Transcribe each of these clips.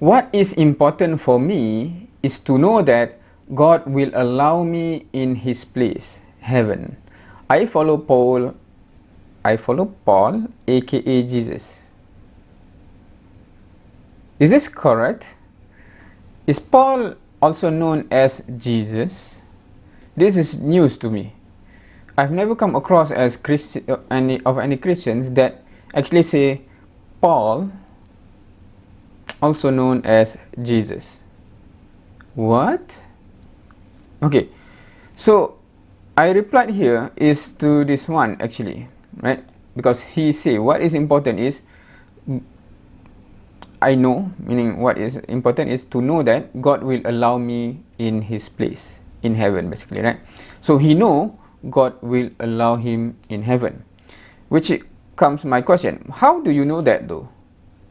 What is important for me is to know that God will allow me in His place, heaven. I follow Paul, aka Jesus. Is this correct? Is Paul also known as Jesus? This is news to me. I've never come across as any Christians that actually say Paul, also known as Jesus. What? Okay, so I replied here is to this one actually, right? Because he say what is important is I know, meaning what is important is to know that God will allow me in His place in heaven, basically, right? So he know God will allow him in heaven, which comes my question: how do you know that though?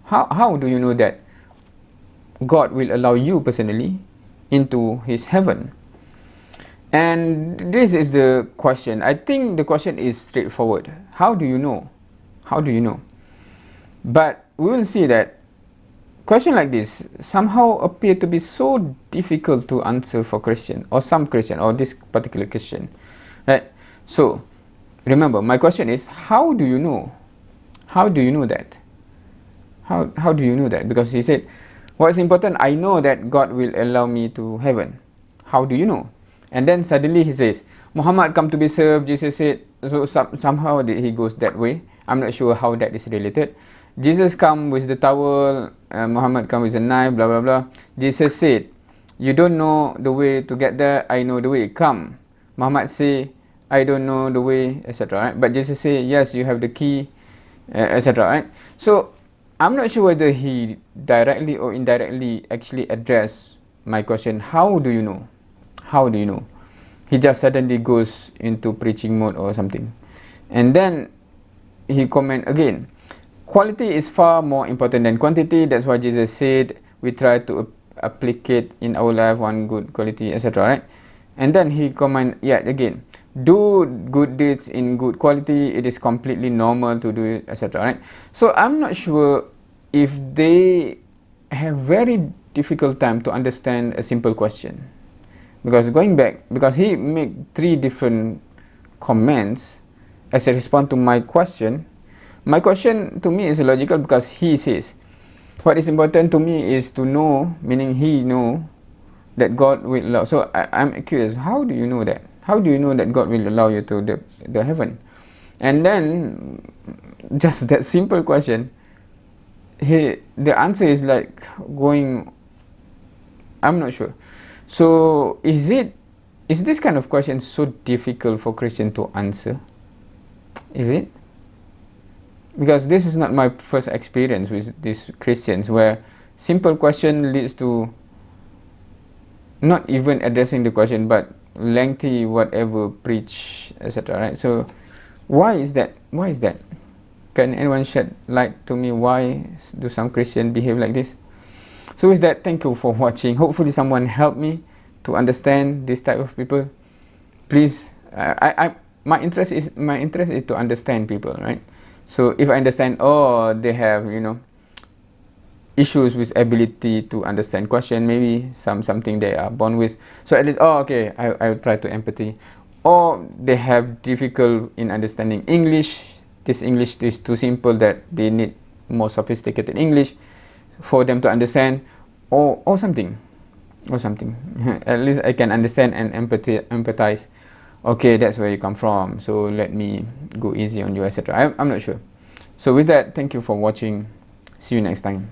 How do you know that God will allow you personally into His heaven? And this is the question. I think the question is straightforward. How do you know? How do you know? But we will see that question like this somehow appear to be so difficult to answer for Christian or some Christian or this particular Christian, right? So remember, my question is, how do you know? How do you know that? How do you know that? Because he said, what's important? I know that God will allow me to heaven. How do you know? And then suddenly he says, Muhammad come to be served. Jesus said, so somehow he goes that way. I'm not sure how that is related. Jesus come with the towel, Muhammad come with a knife, blah blah blah. Jesus said, you don't know the way to get there, I know the way, come. Muhammad say, I don't know the way, etc. Right? But Jesus say, yes, you have the key, etc. Right? So I'm not sure whether he directly or indirectly actually addressed my question, how do you know? How do you know? He just suddenly goes into preaching mode or something. And then he comment again, quality is far more important than quantity. That's why Jesus said we try to applicate in our life one good quality, etc. Right? And then he comment yet again, do good deeds in good quality. It is completely normal to do it, etc. Right? So I'm not sure if they have very difficult time to understand a simple question, because going back, because he made 3 different comments as a response to my question. My question to me is logical because he says, what is important to me is to know, meaning he know that God will allow. So I'm curious, how do you know that? How do you know that God will allow you to the heaven? And then just that simple question, the answer is like going, I'm not sure. So is this kind of question so difficult for Christian to answer? Is it? Because this is not my first experience with these Christians where simple question leads to not even addressing the question but lengthy whatever preach, etc. Right? So why is that? Why is that? Can anyone shed light to me why do some Christians behave like this? So with that, thank you for watching. Hopefully someone helped me to understand this type of people. Please, my interest is to understand people, right? So if I understand, oh, they have, issues with ability to understand question, maybe something they are born with. So at least, oh, okay, I will try to empathy. Or they have difficult in understanding English. This English is too simple that they need more sophisticated English for them to understand, or something. At least I can understand and empathize. Okay, that's where you come from, so let me go easy on you, etc. I'm not sure. So with that, thank you for watching. See you next time.